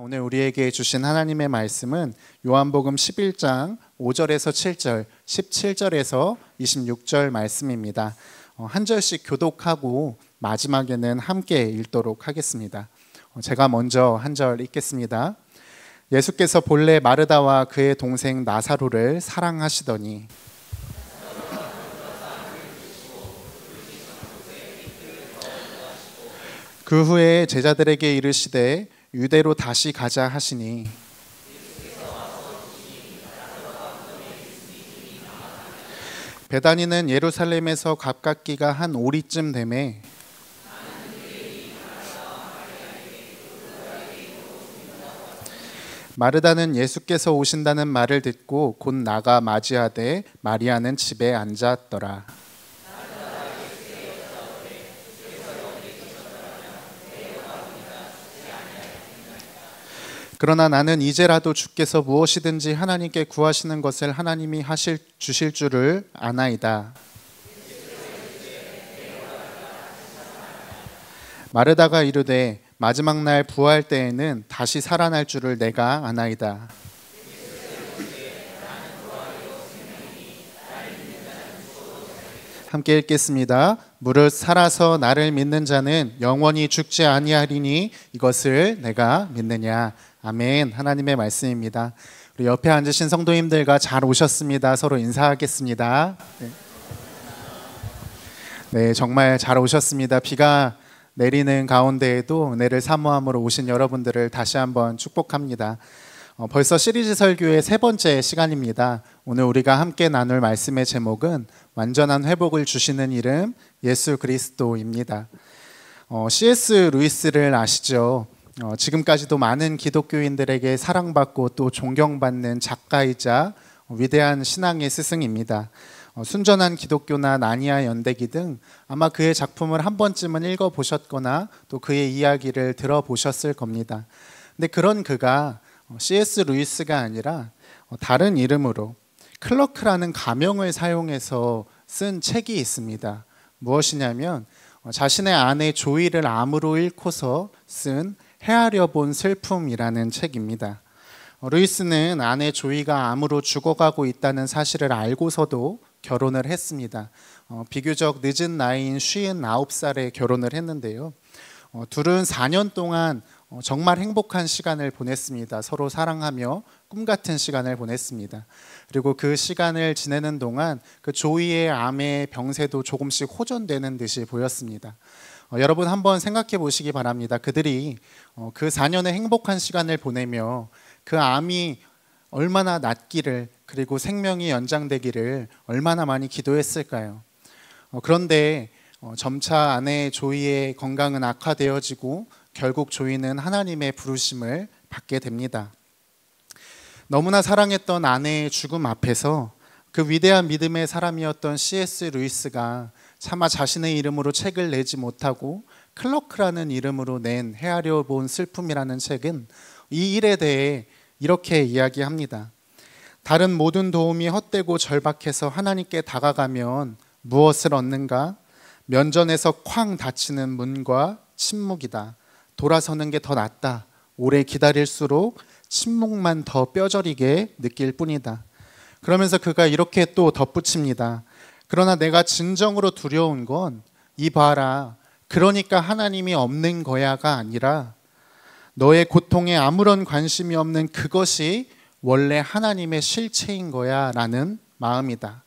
오늘 우리에게 주신 하나님의 말씀은 요한복음 11장 5절에서 7절, 17절에서 26절 말씀입니다. 한 절씩 교독하고 마지막에는 함께 읽도록 하겠습니다. 제가 먼저 한 절 읽겠습니다. 예수께서 본래 마르다와 그의 동생 나사로를 사랑하시더니 그 후에 제자들에게 이르시되 유대로 다시 가자 하시니 베다니는 예루살렘에서 가깝기가 한 오리쯤 되매 마르다는 예수께서 오신다는 말을 듣고 곧 나가 맞이하되 마리아는 집에 앉았더라. 그러나 나는 이제라도 주께서 무엇이든지 하나님께 구하시는 것을 하나님이 주실 줄을 아나이다. 마르다가 이르되 마지막 날 부활 때에는 다시 살아날 줄을 내가 아나이다. 함께 읽겠습니다. 무릇 살아서 나를 믿는 자는 영원히 죽지 아니하리니 이것을 내가 믿느냐. 아멘. 하나님의 말씀입니다. 우리 옆에 앉으신 성도님들과 잘 오셨습니다. 서로 인사하겠습니다. 네, 정말 잘 오셨습니다. 비가 내리는 가운데에도 은혜를 사모함으로 오신 여러분들을 다시 한번 축복합니다. 벌써 시리즈 설교의 세 번째 시간입니다. 오늘 우리가 함께 나눌 말씀의 제목은 완전한 회복을 주시는 이름 예수 그리스도입니다. C.S. 루이스를 아시죠? 지금까지도 많은 기독교인들에게 사랑받고 또 존경받는 작가이자 위대한 신앙의 스승입니다. 순전한 기독교나 나니아 연대기 등 아마 그의 작품을 한 번쯤은 읽어보셨거나 또 그의 이야기를 들어보셨을 겁니다. 근데 그런 그가 C.S. 루이스가 아니라 다른 이름으로 클러크라는 가명을 사용해서 쓴 책이 있습니다. 무엇이냐면 자신의 아내 조이를 암으로 잃고서 쓴 헤아려 본 슬픔이라는 책입니다. 루이스는 아내 조이가 암으로 죽어가고 있다는 사실을 알고서도 결혼을 했습니다. 비교적 늦은 나이인 59살에 결혼을 했는데요. 둘은 4년 동안 정말 행복한 시간을 보냈습니다. 서로 사랑하며 꿈 같은 시간을 보냈습니다. 그리고 그 시간을 지내는 동안 그 조이의 암의 병세도 조금씩 호전되는 듯이 보였습니다. 여러분 한번 생각해 보시기 바랍니다. 그들이 그 4년의 행복한 시간을 보내며 그 암이 얼마나 낫기를 그리고 생명이 연장되기를 얼마나 많이 기도했을까요? 그런데 점차 아내 조이의 건강은 악화되어지고 결국 조이는 하나님의 부르심을 받게 됩니다. 너무나 사랑했던 아내의 죽음 앞에서 그 위대한 믿음의 사람이었던 C.S. 루이스가 차마 자신의 이름으로 책을 내지 못하고 클러크라는 이름으로 낸 헤아려 본 슬픔이라는 책은 이 일에 대해 이렇게 이야기합니다. 다른 모든 도움이 헛되고 절박해서 하나님께 다가가면 무엇을 얻는가? 면전에서 쾅 닫히는 문과 침묵이다. 돌아서는 게 더 낫다. 오래 기다릴수록 침묵만 더 뼈저리게 느낄 뿐이다. 그러면서 그가 이렇게 또 덧붙입니다. 그러나 내가 진정으로 두려운 건 이 봐라. 그러니까 하나님이 없는 거야가 아니라 너의 고통에 아무런 관심이 없는 그것이 원래 하나님의 실체인 거야 라는 마음이다.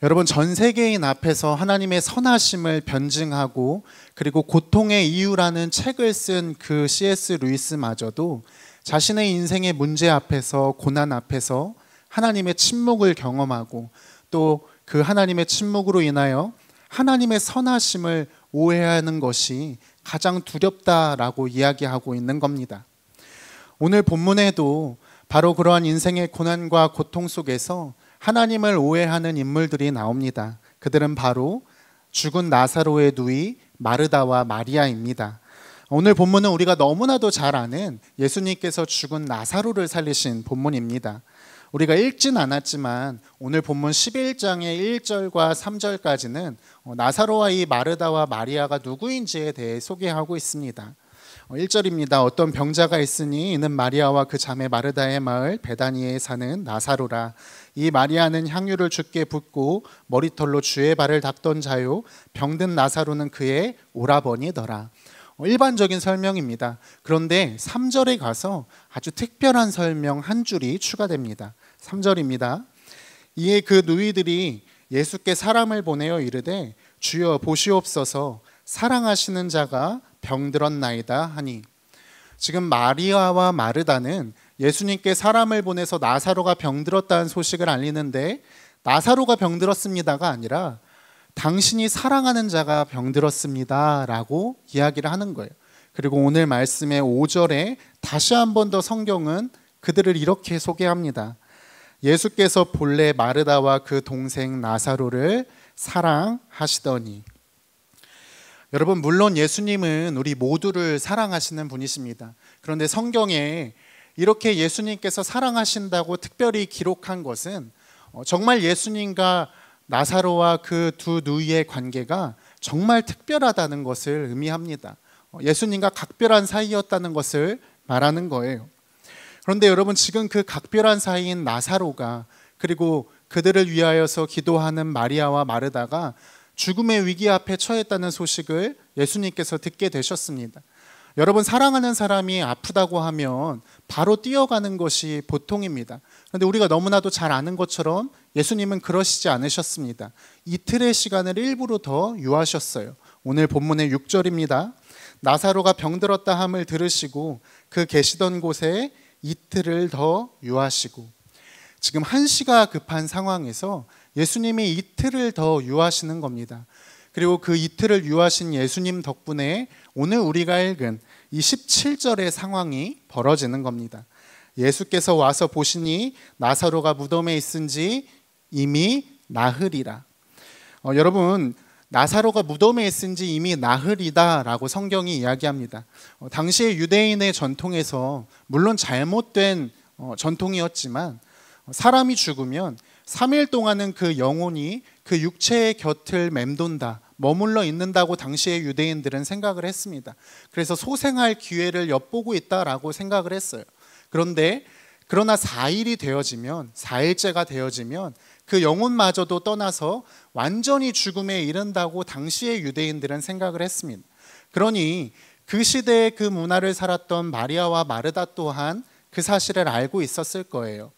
여러분 전 세계인 앞에서 하나님의 선하심을 변증하고 그리고 고통의 이유라는 책을 쓴 그 C.S. 루이스마저도 자신의 인생의 문제 앞에서 고난 앞에서 하나님의 침묵을 경험하고 또 그 하나님의 침묵으로 인하여 하나님의 선하심을 오해하는 것이 가장 두렵다라고 이야기하고 있는 겁니다. 오늘 본문에도 바로 그러한 인생의 고난과 고통 속에서 하나님을 오해하는 인물들이 나옵니다. 그들은 바로 죽은 나사로의 누이 마르다와 마리아입니다. 오늘 본문은 우리가 너무나도 잘 아는 예수님께서 죽은 나사로를 살리신 본문입니다. 우리가 읽진 않았지만 오늘 본문 11장의 1절과 3절까지는 나사로와 이 마르다와 마리아가 누구인지에 대해 소개하고 있습니다. 1절입니다. 어떤 병자가 있으니 이는 마리아와 그 자매 마르다의 마을 베다니에 사는 나사로라. 이 마리아는 향유를 주께 붓고 머리털로 주의 발을 닦던 자요 병든 나사로는 그의 오라버니더라. 일반적인 설명입니다. 그런데 3절에 가서 아주 특별한 설명 한 줄이 추가됩니다. 3절입니다. 이에 그 누이들이 예수께 사람을 보내어 이르되 주여 보시옵소서 사랑하시는 자가 병들었나이다 하니, 지금 마리아와 마르다는 예수님께 사람을 보내서 나사로가 병들었다는 소식을 알리는데, 나사로가 병들었습니다가 아니라 당신이 사랑하는 자가 병들었습니다 라고 이야기를 하는 거예요. 그리고 오늘 말씀의 5절에 다시 한 번 더 성경은 그들을 이렇게 소개합니다. 예수께서 본래 마르다와 그 동생 나사로를 사랑하시더니. 여러분, 물론 예수님은 우리 모두를 사랑하시는 분이십니다. 그런데 성경에 이렇게 예수님께서 사랑하신다고 특별히 기록한 것은 정말 예수님과 나사로와 그 두 누이의 관계가 정말 특별하다는 것을 의미합니다. 예수님과 각별한 사이였다는 것을 말하는 거예요. 그런데 여러분, 지금 그 각별한 사이인 나사로가, 그리고 그들을 위하여서 기도하는 마리아와 마르다가 죽음의 위기 앞에 처했다는 소식을 예수님께서 듣게 되셨습니다. 여러분, 사랑하는 사람이 아프다고 하면 바로 뛰어가는 것이 보통입니다. 그런데 우리가 너무나도 잘 아는 것처럼 예수님은 그러시지 않으셨습니다. 이틀의 시간을 일부러 더 유하셨어요. 오늘 본문의 6절입니다. 나사로가 병들었다 함을 들으시고 그 계시던 곳에 이틀을 더 유하시고. 지금 한시가 급한 상황에서 예수님이 이틀을 더 유하시는 겁니다. 그리고 그 이틀을 유하신 예수님 덕분에 오늘 우리가 읽은 이 17절의 상황이 벌어지는 겁니다. 예수께서 와서 보시니 나사로가 무덤에 있은지 이미 나흘이라. 여러분, 나사로가 무덤에 있은지 이미 나흘이다 라고 성경이 이야기합니다. 당시의 유대인의 전통에서 물론 잘못된 전통이었지만, 사람이 죽으면 3일 동안은 그 영혼이 그 육체의 곁을 맴돈다, 머물러 있는다고 당시의 유대인들은 생각을 했습니다. 그래서 소생할 기회를 엿보고 있다라고 생각을 했어요. 그러나 4일이 되어지면, 4일째가 되어지면 그 영혼마저도 떠나서 완전히 죽음에 이른다고 당시의 유대인들은 생각을 했습니다. 그러니 그 시대의 그 문화를 살았던 마리아와 마르다 또한 그 사실을 알고 있었을 거예요.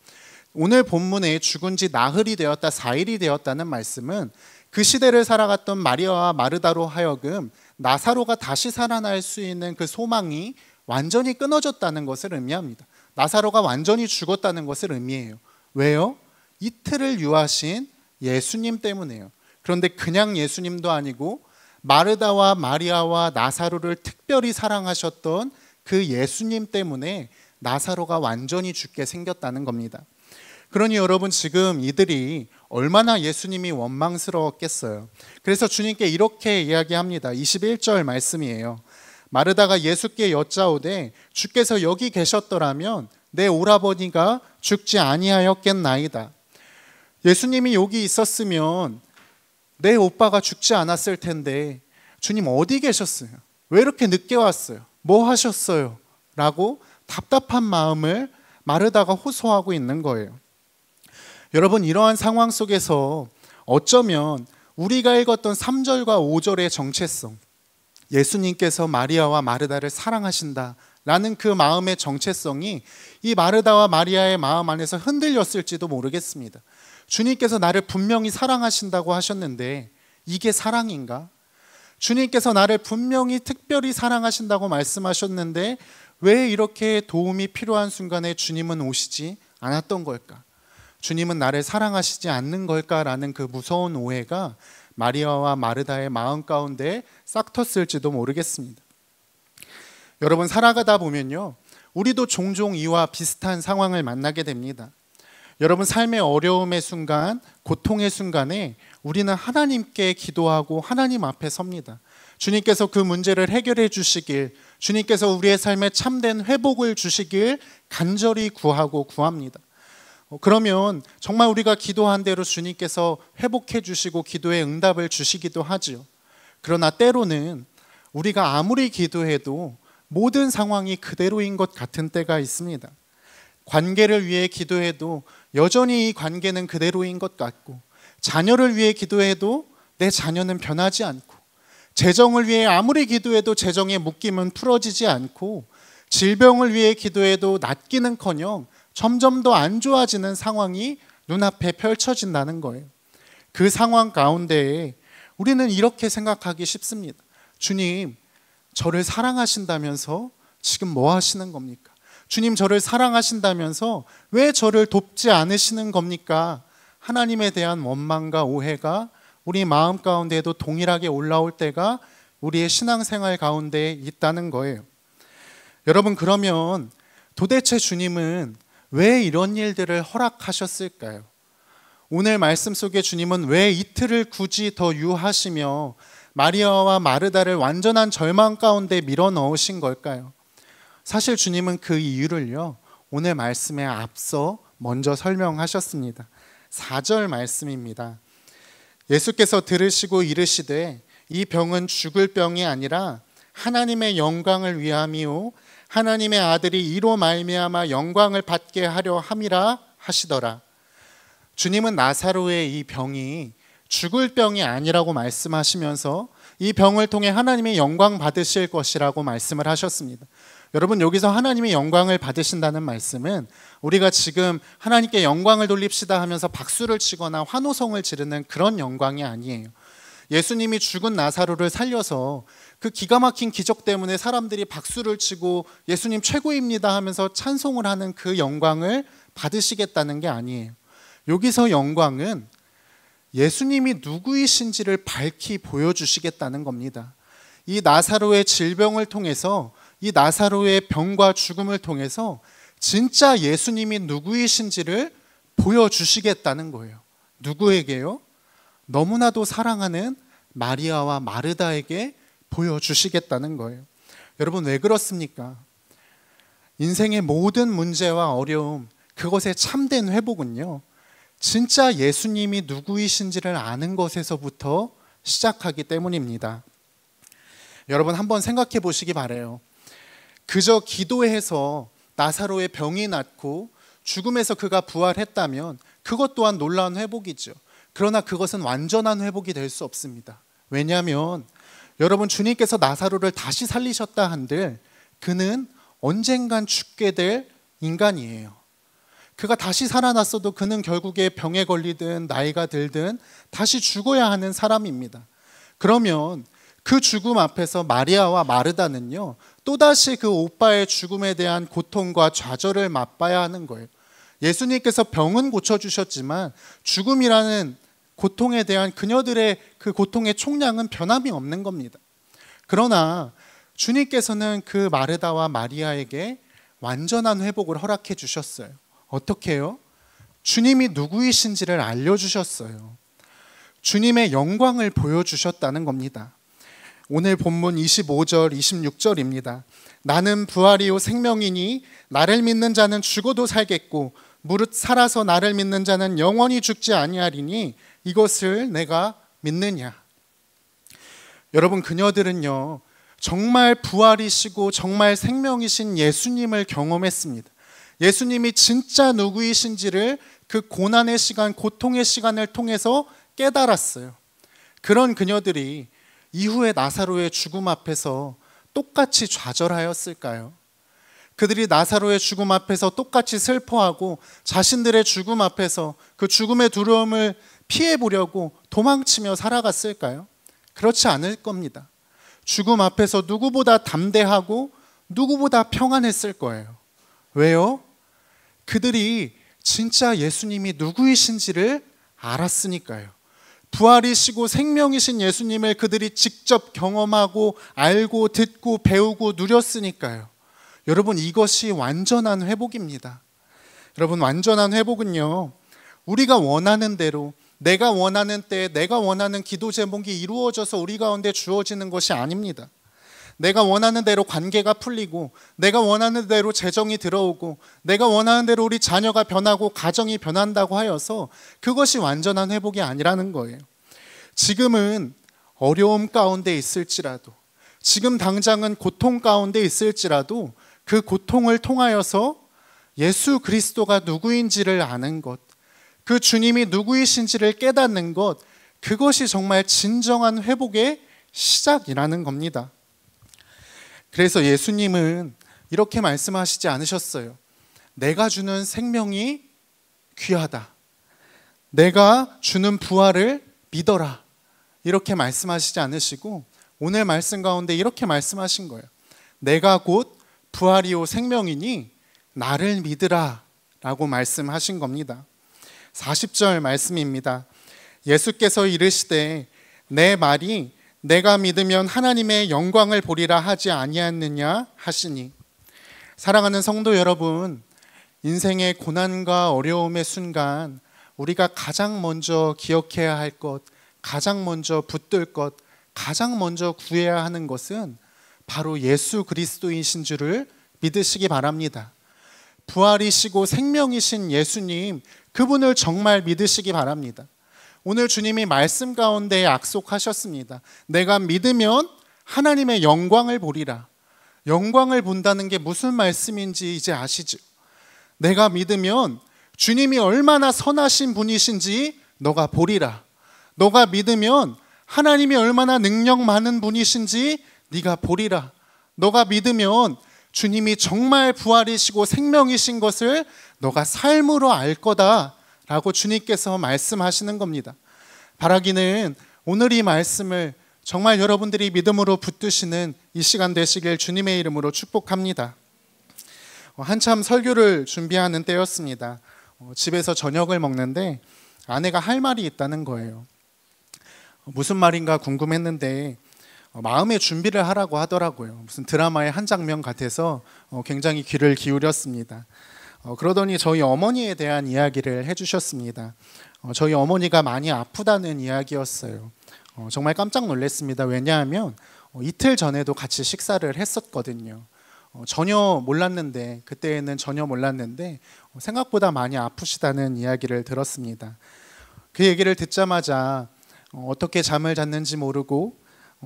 오늘 본문에 죽은 지 나흘이 되었다, 4일이 되었다는 말씀은 그 시대를 살아갔던 마리아와 마르다로 하여금 나사로가 다시 살아날 수 있는 그 소망이 완전히 끊어졌다는 것을 의미합니다. 나사로가 완전히 죽었다는 것을 의미해요. 왜요? 이틀을 유하신 예수님 때문에요. 그런데 그냥 예수님도 아니고 마르다와 마리아와 나사로를 특별히 사랑하셨던 그 예수님 때문에 나사로가 완전히 죽게 생겼다는 겁니다. 그러니 여러분, 지금 이들이 얼마나 예수님이 원망스러웠겠어요. 그래서 주님께 이렇게 이야기합니다. 21절 말씀이에요. 마르다가 예수께 여짜오되 주께서 여기 계셨더라면 내 오라버니가 죽지 아니하였겠나이다. 예수님이 여기 있었으면 내 오빠가 죽지 않았을 텐데 주님 어디 계셨어요? 왜 이렇게 늦게 왔어요? 뭐 하셨어요? 라고 답답한 마음을 마르다가 호소하고 있는 거예요. 여러분, 이러한 상황 속에서 어쩌면 우리가 읽었던 3절과 5절의 정체성, 예수님께서 마리아와 마르다를 사랑하신다라는 그 마음의 정체성이 이 마르다와 마리아의 마음 안에서 흔들렸을지도 모르겠습니다. 주님께서 나를 분명히 사랑하신다고 하셨는데 이게 사랑인가? 주님께서 나를 분명히 특별히 사랑하신다고 말씀하셨는데 왜 이렇게 도움이 필요한 순간에 주님은 오시지 않았던 걸까? 주님은 나를 사랑하시지 않는 걸까라는 그 무서운 오해가 마리아와 마르다의 마음 가운데 싹 텄을지도 모르겠습니다. 여러분, 살아가다 보면요, 우리도 종종 이와 비슷한 상황을 만나게 됩니다. 여러분, 삶의 어려움의 순간, 고통의 순간에 우리는 하나님께 기도하고 하나님 앞에 섭니다. 주님께서 그 문제를 해결해 주시길, 주님께서 우리의 삶에 참된 회복을 주시길 간절히 구하고 구합니다. 그러면 정말 우리가 기도한 대로 주님께서 회복해 주시고 기도에 응답을 주시기도 하죠. 그러나 때로는 우리가 아무리 기도해도 모든 상황이 그대로인 것 같은 때가 있습니다. 관계를 위해 기도해도 여전히 이 관계는 그대로인 것 같고, 자녀를 위해 기도해도 내 자녀는 변하지 않고, 재정을 위해 아무리 기도해도 재정의 묶임은 풀어지지 않고, 질병을 위해 기도해도 낫기는커녕 점점 더 안 좋아지는 상황이 눈앞에 펼쳐진다는 거예요. 그 상황 가운데에 우리는 이렇게 생각하기 쉽습니다. 주님, 저를 사랑하신다면서 지금 뭐 하시는 겁니까? 주님, 저를 사랑하신다면서 왜 저를 돕지 않으시는 겁니까? 하나님에 대한 원망과 오해가 우리 마음 가운데에도 동일하게 올라올 때가 우리의 신앙생활 가운데 있다는 거예요. 여러분, 그러면 도대체 주님은 왜 이런 일들을 허락하셨을까요? 오늘 말씀 속에 주님은 왜 이틀을 굳이 더 유하시며 마리아와 마르다를 완전한 절망 가운데 밀어 넣으신 걸까요? 사실 주님은 그 이유를요, 오늘 말씀에 앞서 먼저 설명하셨습니다. 4절 말씀입니다. 예수께서 들으시고 이르시되 이 병은 죽을 병이 아니라 하나님의 영광을 위함이요 하나님의 아들이 이로 말미암아 영광을 받게 하려 함이라 하시더라. 주님은 나사로의 이 병이 죽을 병이 아니라고 말씀하시면서 이 병을 통해 하나님의 영광 받으실 것이라고 말씀을 하셨습니다. 여러분, 여기서 하나님의 영광을 받으신다는 말씀은 우리가 지금 하나님께 영광을 돌립시다 하면서 박수를 치거나 환호성을 지르는 그런 영광이 아니에요. 예수님이 죽은 나사로를 살려서 그 기가 막힌 기적 때문에 사람들이 박수를 치고 예수님 최고입니다 하면서 찬송을 하는 그 영광을 받으시겠다는 게 아니에요. 여기서 영광은 예수님이 누구이신지를 밝히 보여주시겠다는 겁니다. 이 나사로의 질병을 통해서, 이 나사로의 병과 죽음을 통해서 진짜 예수님이 누구이신지를 보여주시겠다는 거예요. 누구에게요? 너무나도 사랑하는 마리아와 마르다에게 보여주시겠다는 거예요. 여러분, 왜 그렇습니까? 인생의 모든 문제와 어려움, 그것의 참된 회복은요, 진짜 예수님이 누구이신지를 아는 것에서부터 시작하기 때문입니다. 여러분, 한번 생각해 보시기 바라요. 그저 기도해서 나사로의 병이 낫고 죽음에서 그가 부활했다면 그것 또한 놀라운 회복이죠. 그러나 그것은 완전한 회복이 될 수 없습니다. 왜냐하면 여러분, 주님께서 나사로를 다시 살리셨다 한들 그는 언젠간 죽게 될 인간이에요. 그가 다시 살아났어도 그는 결국에 병에 걸리든 나이가 들든 다시 죽어야 하는 사람입니다. 그러면 그 죽음 앞에서 마리아와 마르다는요, 또다시 그 오빠의 죽음에 대한 고통과 좌절을 맛봐야 하는 거예요. 예수님께서 병은 고쳐주셨지만 죽음이라는 고통에 대한 그녀들의 그 고통의 총량은 변함이 없는 겁니다. 그러나 주님께서는 그 마르다와 마리아에게 완전한 회복을 허락해 주셨어요. 어떻게 해요? 주님이 누구이신지를 알려주셨어요. 주님의 영광을 보여주셨다는 겁니다. 오늘 본문 25절, 26절입니다. 나는 부활이요 생명이니 나를 믿는 자는 죽어도 살겠고 무릇 살아서 나를 믿는 자는 영원히 죽지 아니하리니 이것을 내가 믿느냐. 여러분, 그녀들은요, 정말 부활이시고 정말 생명이신 예수님을 경험했습니다. 예수님이 진짜 누구이신지를 그 고난의 시간, 고통의 시간을 통해서 깨달았어요. 그런 그녀들이 이후에 나사로의 죽음 앞에서 똑같이 좌절하였을까요? 그들이 나사로의 죽음 앞에서 똑같이 슬퍼하고 자신들의 죽음 앞에서 그 죽음의 두려움을 피해보려고 도망치며 살아갔을까요? 그렇지 않을 겁니다. 죽음 앞에서 누구보다 담대하고 누구보다 평안했을 거예요. 왜요? 그들이 진짜 예수님이 누구이신지를 알았으니까요. 부활이시고 생명이신 예수님을 그들이 직접 경험하고 알고 듣고 배우고 누렸으니까요. 여러분, 이것이 완전한 회복입니다. 여러분, 완전한 회복은요, 우리가 원하는 대로, 내가 원하는 때 내가 원하는 기도 제목이 이루어져서 우리 가운데 주어지는 것이 아닙니다. 내가 원하는 대로 관계가 풀리고, 내가 원하는 대로 재정이 들어오고, 내가 원하는 대로 우리 자녀가 변하고 가정이 변한다고 하여서 그것이 완전한 회복이 아니라는 거예요. 지금은 어려움 가운데 있을지라도, 지금 당장은 고통 가운데 있을지라도 그 고통을 통하여서 예수 그리스도가 누구인지를 아는 것, 그 주님이 누구이신지를 깨닫는 것, 그것이 정말 진정한 회복의 시작이라는 겁니다. 그래서 예수님은 이렇게 말씀하시지 않으셨어요. 내가 주는 생명이 귀하다. 내가 주는 부활을 믿어라. 이렇게 말씀하시지 않으시고 오늘 말씀 가운데 이렇게 말씀하신 거예요. 내가 곧 부활이요 생명이니 나를 믿으라 라고 말씀하신 겁니다. 40절 말씀입니다. 예수께서 이르시되 내 말이 내가 믿으면 하나님의 영광을 보리라 하지 아니하느냐 하시니. 사랑하는 성도 여러분, 인생의 고난과 어려움의 순간 우리가 가장 먼저 기억해야 할 것, 가장 먼저 붙들 것, 가장 먼저 구해야 하는 것은 바로 예수 그리스도이신 줄을 믿으시기 바랍니다. 부활이시고 생명이신 예수님, 그분을 정말 믿으시기 바랍니다. 오늘 주님이 말씀 가운데 약속하셨습니다. 내가 믿으면 하나님의 영광을 보리라. 영광을 본다는 게 무슨 말씀인지 이제 아시죠? 내가 믿으면 주님이 얼마나 선하신 분이신지 너가 보리라. 너가 믿으면 하나님이 얼마나 능력 많은 분이신지 네가 보리라. 너가 믿으면 주님이 정말 부활이시고 생명이신 것을 너가 삶으로 알 거다라고 주님께서 말씀하시는 겁니다. 바라기는 오늘 이 말씀을 정말 여러분들이 믿음으로 붙드시는 이 시간 되시길 주님의 이름으로 축복합니다. 한참 설교를 준비하는 때였습니다. 집에서 저녁을 먹는데 아내가 할 말이 있다는 거예요. 무슨 말인가 궁금했는데 마음의 준비를 하라고 하더라고요. 무슨 드라마의 한 장면 같아서 굉장히 귀를 기울였습니다. 그러더니 저희 어머니에 대한 이야기를 해주셨습니다. 저희 어머니가 많이 아프다는 이야기였어요. 정말 깜짝 놀랐습니다. 왜냐하면 이틀 전에도 같이 식사를 했었거든요. 전혀 몰랐는데, 그때는 전혀 몰랐는데 생각보다 많이 아프시다는 이야기를 들었습니다. 그 얘기를 듣자마자 어떻게 잠을 잤는지 모르고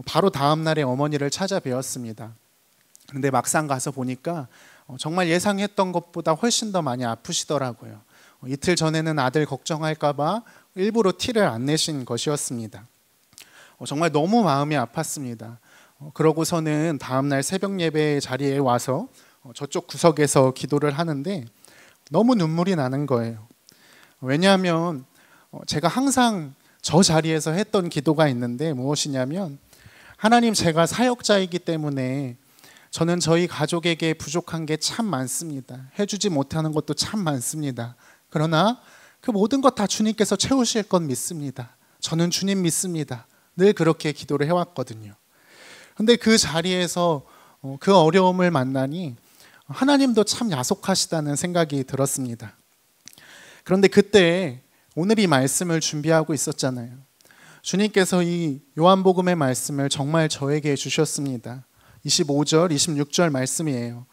바로 다음 날에 어머니를 찾아뵈었습니다. 근데 막상 가서 보니까 정말 예상했던 것보다 훨씬 더 많이 아프시더라고요. 이틀 전에는 아들 걱정할까 봐 일부러 티를 안 내신 것이었습니다. 정말 너무 마음이 아팠습니다. 그러고서는 다음날 새벽 예배 자리에 와서 저쪽 구석에서 기도를 하는데 너무 눈물이 나는 거예요. 왜냐하면 제가 항상 저 자리에서 했던 기도가 있는데 무엇이냐면, 하나님, 제가 사역자이기 때문에 저는 저희 가족에게 부족한 게 참 많습니다. 해주지 못하는 것도 참 많습니다. 그러나 그 모든 것 다 주님께서 채우실 건 믿습니다. 저는 주님 믿습니다. 늘 그렇게 기도를 해왔거든요. 근데 그 자리에서 그 어려움을 만나니 하나님도 참 야속하시다는 생각이 들었습니다. 그런데 그때 오늘 이 말씀을 준비하고 있었잖아요. 주님께서 이 요한복음의 말씀을 정말 저에게 주셨습니다. 25절, 26절 말씀이에요.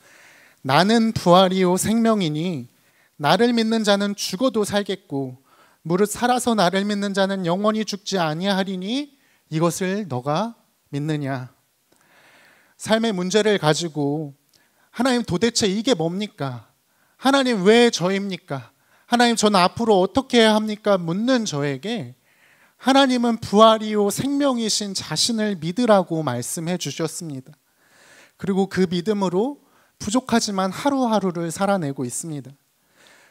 나는 부활이요 생명이니 나를 믿는 자는 죽어도 살겠고 무릇 살아서 나를 믿는 자는 영원히 죽지 아니하리니 이것을 너가 믿느냐. 삶의 문제를 가지고 하나님, 도대체 이게 뭡니까? 하나님, 왜 저입니까? 하나님, 저는 앞으로 어떻게 해야 합니까? 묻는 저에게 하나님은 부활이요 생명이신 자신을 믿으라고 말씀해 주셨습니다. 그리고 그 믿음으로 부족하지만 하루하루를 살아내고 있습니다.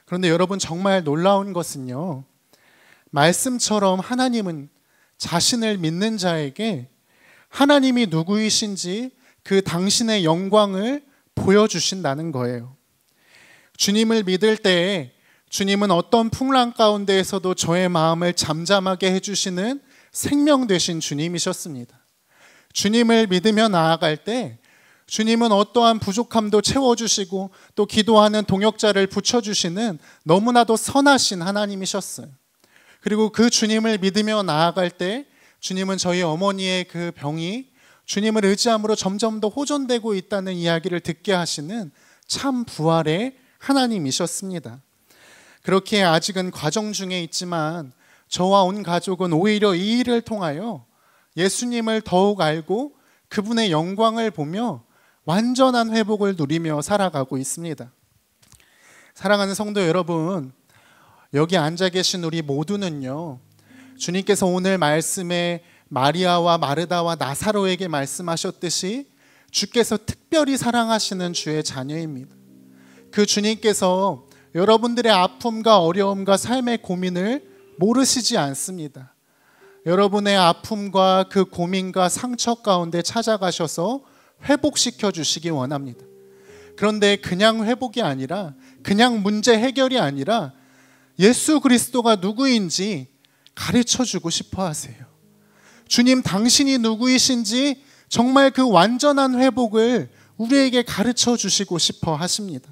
그런데 여러분, 정말 놀라운 것은요, 말씀처럼 하나님은 자신을 믿는 자에게 하나님이 누구이신지 그 당신의 영광을 보여주신다는 거예요. 주님을 믿을 때에 주님은 어떤 풍랑 가운데에서도 저의 마음을 잠잠하게 해주시는 생명 되신 주님이셨습니다. 주님을 믿으며 나아갈 때 주님은 어떠한 부족함도 채워주시고 또 기도하는 동역자를 붙여주시는 너무나도 선하신 하나님이셨어요. 그리고 그 주님을 믿으며 나아갈 때 주님은 저희 어머니의 그 병이 주님을 의지함으로 점점 더 호전되고 있다는 이야기를 듣게 하시는 참 부활의 하나님이셨습니다. 그렇게 아직은 과정 중에 있지만 저와 온 가족은 오히려 이 일을 통하여 예수님을 더욱 알고 그분의 영광을 보며 완전한 회복을 누리며 살아가고 있습니다. 사랑하는 성도 여러분, 여기 앉아 계신 우리 모두는요, 주님께서 오늘 말씀에 마리아와 마르다와 나사로에게 말씀하셨듯이 주께서 특별히 사랑하시는 주의 자녀입니다. 그 주님께서 여러분들의 아픔과 어려움과 삶의 고민을 모르시지 않습니다. 여러분의 아픔과 그 고민과 상처 가운데 찾아가셔서 회복시켜 주시기 원합니다. 그런데 그냥 회복이 아니라, 그냥 문제 해결이 아니라 예수 그리스도가 누구인지 가르쳐 주고 싶어 하세요. 주님 당신이 누구이신지 정말 그 완전한 회복을 우리에게 가르쳐 주시고 싶어 하십니다.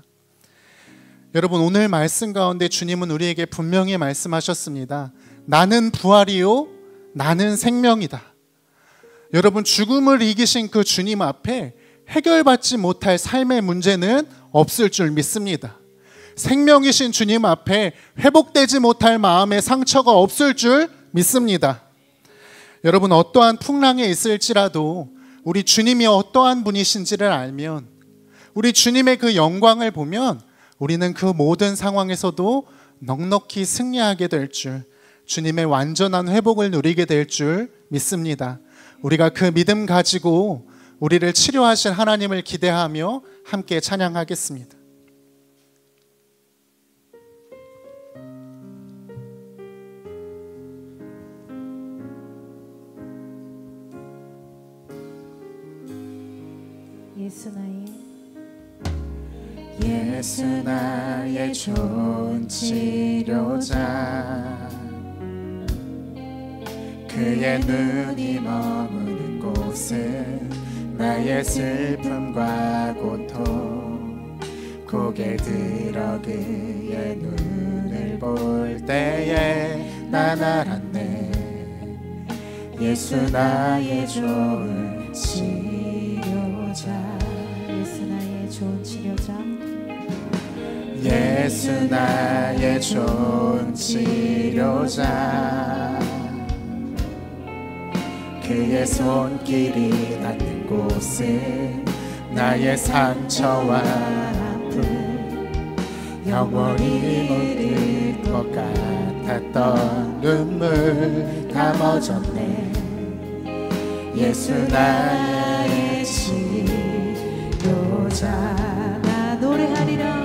여러분, 오늘 말씀 가운데 주님은 우리에게 분명히 말씀하셨습니다. 나는 부활이요 나는 생명이다. 여러분, 죽음을 이기신 그 주님 앞에 해결받지 못할 삶의 문제는 없을 줄 믿습니다. 생명이신 주님 앞에 회복되지 못할 마음의 상처가 없을 줄 믿습니다. 여러분, 어떠한 풍랑에 있을지라도 우리 주님이 어떠한 분이신지를 알면, 우리 주님의 그 영광을 보면 우리는 그 모든 상황에서도 넉넉히 승리하게 될 줄, 주님의 완전한 회복을 누리게 될 줄 믿습니다. 우리가 그 믿음 가지고 우리를 치료하실 하나님을 기대하며 함께 찬양하겠습니다. 예수 나의 좋은 치료자, 그의 눈이 머무는 곳은 나의 슬픔과 고통, 고개 들어 그의 눈을 볼 때에 난 알았네. 예수 나의 좋은 치료자, 예수 나의 좋은 치료자, 예수 나의 좋은 치료자, 그의 손길이 닿는 곳은 나의 상처와 아픔, 영원히 묻을 것 같았던 눈물 다 멎었네. 예수 나의 치료자, 나 노래하리라,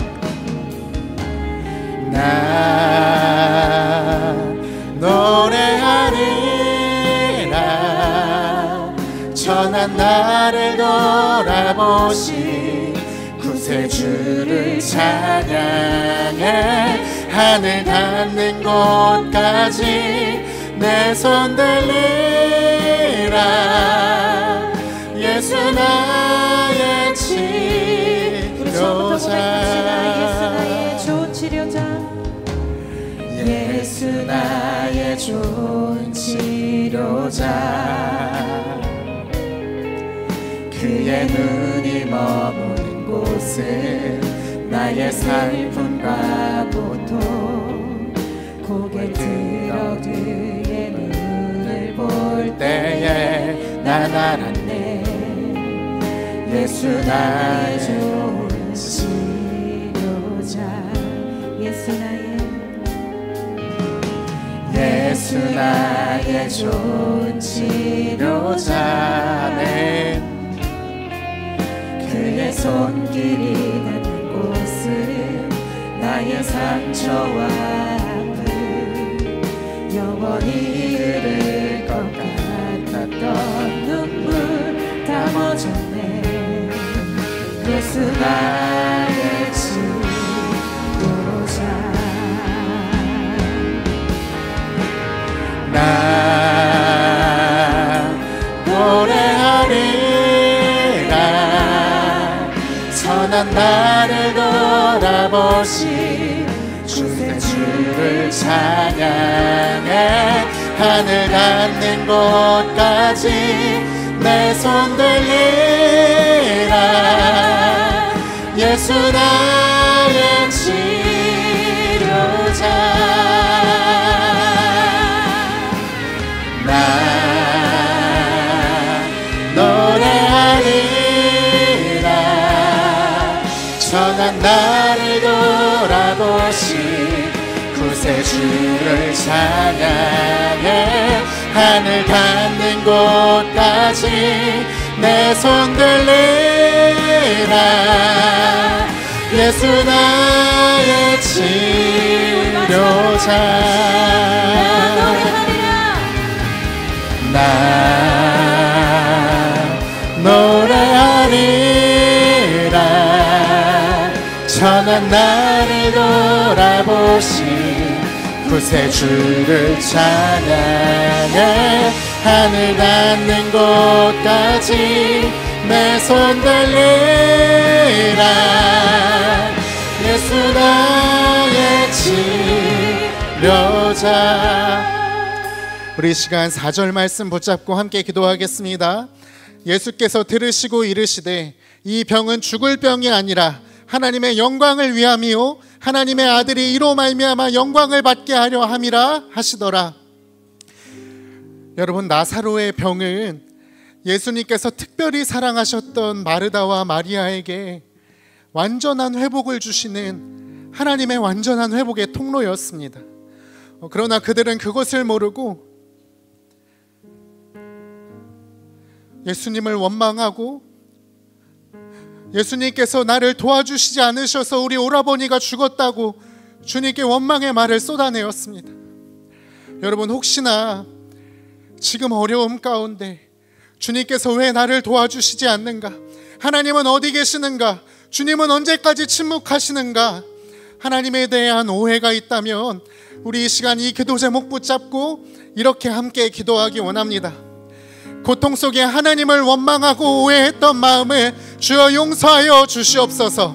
나 노래하리라. 천한 나를 돌아보신 구세주를 찬양해. 하늘 닿는 곳까지 내 손 들리라. 예수 나의 치료자, 예수 나의 좋은 치료자, 그의 눈이 머무는 곳은 나의 슬픔과 고통, 고개 들어 그의 눈을 볼 때에 난 알았네. 예수 나의 좋은 치료자, 예수 나의 좋은 치료자네. 그의 손길이 닿는 곳은 나의 상처와 아픔, 영원히 흐를 것 같았던 눈물 다 멎었네. 예수 나의 치료자, 나 노래하리라. 선한 나를 돌아보신 구세주를 찬양해. 하늘 닿는 곳까지 내 손 들리라. 예수 나의 치료자, 나 노래 주를 찬양해 하늘 닿는 곳까지 내 손 들리라. 예수 나의 치료자. 나 노래하리라. 천한 나를 돌아보신 구세주를 찬양해 하늘 닿는 곳까지 내 손 들리라. 예수 나의 치료자. 우리 이 시간 4절 말씀 붙잡고 함께 기도하겠습니다. 예수께서 들으시고 이르시되 이 병은 죽을 병이 아니라 하나님의 영광을 위함이요 하나님의 아들이 이로 말미암아 영광을 받게 하려 함이라 하시더라. 여러분, 나사로의 병은 예수님께서 특별히 사랑하셨던 마르다와 마리아에게 완전한 회복을 주시는 하나님의 완전한 회복의 통로였습니다. 그러나 그들은 그것을 모르고 예수님을 원망하고 예수님께서 나를 도와주시지 않으셔서 우리 오라버니가 죽었다고 주님께 원망의 말을 쏟아내었습니다. 여러분, 혹시나 지금 어려움 가운데 주님께서 왜 나를 도와주시지 않는가? 하나님은 어디 계시는가? 주님은 언제까지 침묵하시는가? 하나님에 대한 오해가 있다면 우리 이 시간 이 기도 제목 붙잡고 이렇게 함께 기도하기 원합니다. 고통 속에 하나님을 원망하고 오해했던 마음을 주여 용서하여 주시옵소서.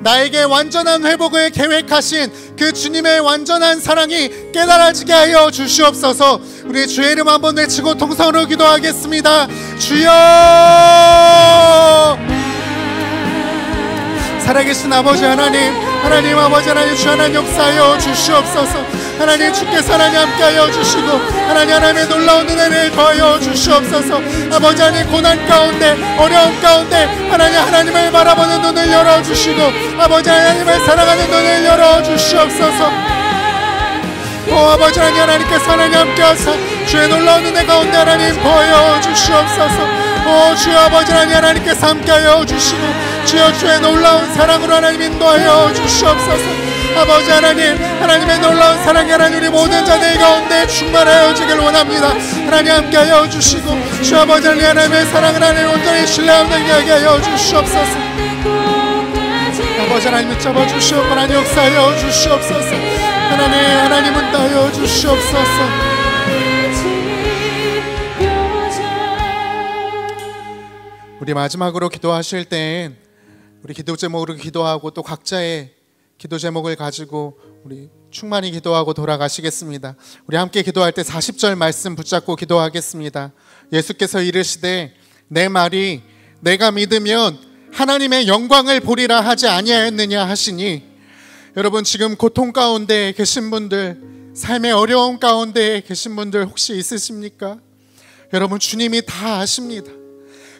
나에게 완전한 회복을 계획하신 그 주님의 완전한 사랑이 깨달아지게 하여 주시옵소서. 우리 주의 이름 한번 외치고 통성으로 기도하겠습니다. 주여, 살아계신 아버지 하나님, 하나님 아버지 하나님, 주 하나님 역사하여 주시옵소서. 하나님, 주께서 하나님 함께하여 주시고 하나님의 놀라운 은혜를 더하여 주시옵소서. 아버지 하나님, 고난 가운데 어려움 가운데 하나님을 바라보는 눈을 열어주시고 아버지 하나님을 사랑하는 눈을 열어주시옵소서. 아버지 하나님께서 하나님 함께하사 주의 놀라운 은혜 가운데 하나님 더하여 주시옵소서. 주여 아버지 하나님께서 함께하여 주시고 주여 주의 놀라운 사랑으로 하나님 인도하여 주시옵소서. 아버지 하나님의 놀라운 사랑이 하나님 우리 모든 자들 가운데 충만하여 지길 원합니다. 하나님 함께하여 주시고 주 아버지 하나님의 사랑을 하나님 온전히 신뢰하는 이야기 하여 주시옵소서. 아버지 하나님 붙잡아 주시옵고 하나님 역사하여 주시옵소서. 하나님 은다하여 주시옵소서. 우리 마지막으로 기도하실 땐 우리 기도 제목으로 기도하고 또 각자의 기도 제목을 가지고 우리 충만히 기도하고 돌아가시겠습니다. 우리 함께 기도할 때 40절 말씀 붙잡고 기도하겠습니다. 예수께서 이르시되 내 말이 내가 믿으면 하나님의 영광을 보리라 하지 아니하였느냐 하시니, 여러분 지금 고통 가운데 계신 분들, 삶의 어려움 가운데 계신 분들 혹시 있으십니까? 여러분, 주님이 다 아십니다.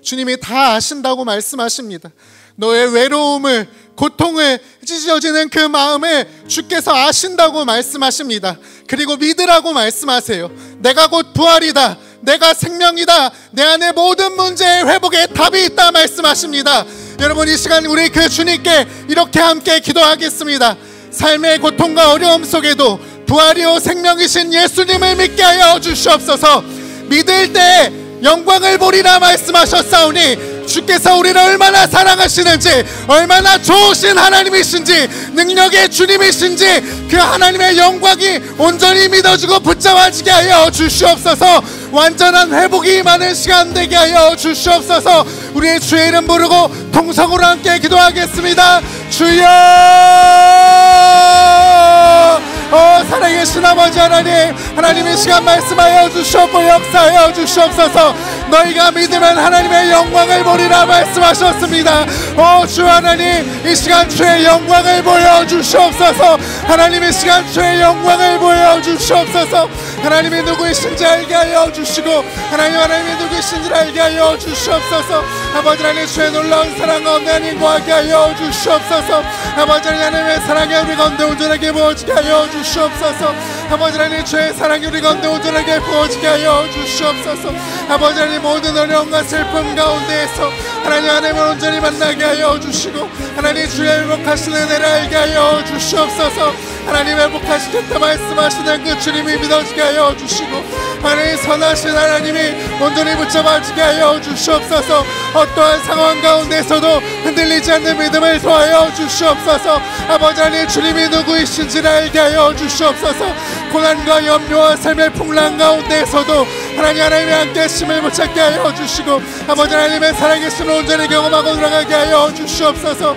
주님이 다 아신다고 말씀하십니다. 너의 외로움을, 고통을, 찢어지는 그 마음을 주께서 아신다고 말씀하십니다. 그리고 믿으라고 말씀하세요. 내가 곧 부활이다, 내가 생명이다, 내 안에 모든 문제의 회복에 답이 있다 말씀하십니다. 여러분, 이 시간 우리 그 주님께 이렇게 함께 기도하겠습니다. 삶의 고통과 어려움 속에도 부활이요 생명이신 예수님을 믿게 하여 주시옵소서. 믿을 때 영광을 보리라 말씀하셨사오니 주께서 우리를 얼마나 사랑하시는지, 얼마나 좋으신 하나님이신지, 능력의 주님이신지 그 하나님의 영광이 온전히 믿어지고 붙잡아지게 하여 주시옵소서. 완전한 회복이 임하는 시간 되게 하여 주시옵소서. 우리의 주의 이름 부르고 통성으로 함께 기도하겠습니다. 주여, 살아계신 아버지 하나님, 하나님의 시간 말씀하여 주시옵고 역사하여 주시옵소서. 너희가 믿으면 하나님의 영광을 보리라 말씀하셨습니다. 주 하나님, 이 시간 주의 영광을 보여주시옵소서. 하나님, 이 시간 주의 영광을 보여주시옵소서. 하나님이 누구이신지 알게 하여 주시고, 하나님이 누구이신지 알게 하여 주시옵소서. 아버지 하나님, 주의 놀라운 사랑 가운데 하나님과 함께 하여 주시옵소서. 아버지 하나님의 사랑이 우리 가운데 온전하게 부어지게 하여 주시옵소서. 아버지 하나님, 주의 사랑이 우리 가운데 온전하게 부어지게 하여 주시옵소서. 아버지 하나님, 모든 어려움과 슬픔 가운데에서 하나님을 온전히 만나게 하여 주시고, 하나님 주의 회복하시는 은혜를 알게 하여 주시옵소서. 하나님 회복하시겠다 말씀하시는 그 주님이 믿어지게 하여 주시고, 하나님 선하신 하나님이 온전히 붙잡아지게 하여 주시옵소서. 어떠한 상황 가운데서도 흔들리지 않는 믿음을 더하여 주시옵소서. 아버지 하나님, 주님이 누구이신지를 알게 하여 주시옵소서. 고난과 염려와 삶의 풍랑 가운데에서도 하나님의 함께 하심을 붙잡게 하여 주시고, 아버지 하나님의 살아계심을 온전히 경험하고 들어가게 하여 주시옵소서.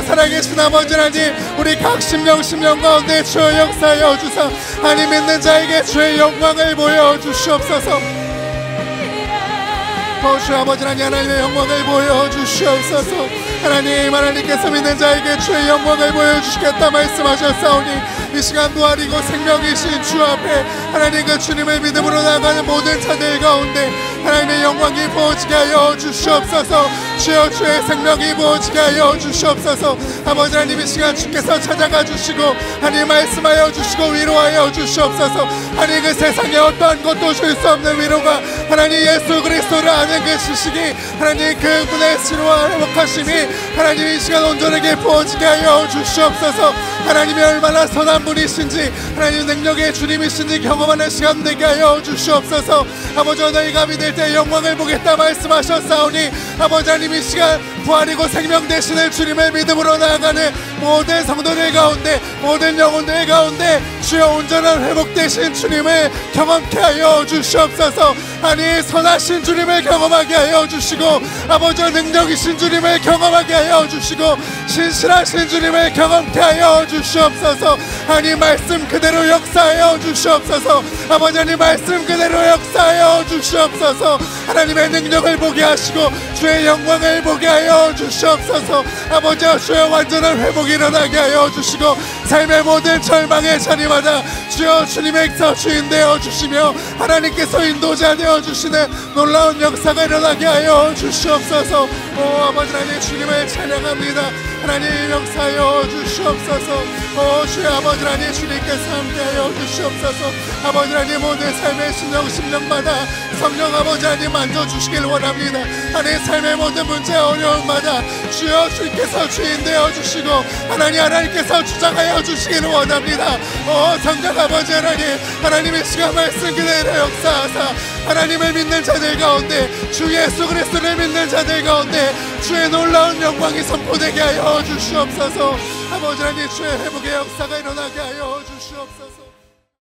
살아계신 아버지 하나님, 우리 각 심령 가운데 주의 역사하여 주사 하나님 믿는 자에게 주의 영광을 보여주시옵소서. 주 아버지 하나님의 영광을 보여주시옵소서. 하나님께서 믿는 자에게 주의 영광을 보여주시겠다 말씀하셨사오니, 이 시간 부활이고 생명이신 주 앞에 하나님 그 주님의 믿음으로 나아가는 모든 자들 가운데 하나님의 영광이 부어지게 하여 주시옵소서. 주여, 주의 생명이 부어지게 하여 주시옵소서. 아버지 하나님, 이 시간 주께서 찾아가 주시고 하나님 말씀하여 주시고 위로하여 주시옵소서. 하나님, 그 세상에 어떠한 것도 줄 수 없는 위로가 하나님 예수 그리스도를 아는 그 지식이 하나님 그분의 치료와 회복하심이 하나님 이 시간 온전하게 부어지게 하여 주시옵소서. 하나님이 얼마나 선한 분이신지, 하나님 능력의 주님이신지 경험하는 시간 되게 하여 주시옵소서. 아버지, 너희가 믿을 때 영광을 보겠다 말씀하셨사오니, 아버지 하나님 이 시간 부활이고 생명 되시는 주님의 믿음으로 나아가는 모든 성도들 가운데, 모든 영혼들 가운데 주여 온전한 회복되신 주님을 경험케 하여 주시옵소서. 아니 선하신 주님을 경험하게 하여 주시고, 아버지 능력이신 주님을 경험하게 하여 주시고, 신실하신 주님을 경험케 하여 주시옵소서. 아니 말씀 그대로 역사하여 주시옵소서. 아버지 하나님 말씀 그대로 역사하여 주시옵소서. 하나님의 능력을 보게 하시고 주의 영광을 보게 하여 주시옵소서. 아버지 주여 완전한 회복이 일어나게 하여 주시고, 삶의 모든 절망의 자리마다 주여 주님께서 주인 되어 주시며 하나님께서 인도자 되어 주시는 놀라운 역사가 일어나게 하여 주시옵소서. 아버지 하나님 주님을 찬양합니다. 하나님 역사하여 주시옵소서. 주의 아버지 하나님 주님께서 함께하여 주시옵소서. 아버지 하나님 모든 삶의 심령마다 성령 아버지 하나님 만져주시길 원합니다. 하나님 삶의 모든 문제 어려움마다 주여 주께서 주인 되어 주시고 하나님께서 주장하여 주시기를 원합니다. 성령 아버지 하나님의 시간 말씀 그대로 역사하사 하나님을 믿는 자들 가운데, 주 예수 그리스도를 믿는 자들 가운데 주의 놀라운 영광이 선포되게 하여 주시옵소서. 아버지 하나님 주의 회복의 역사가 일어나게 하여 주시옵소서.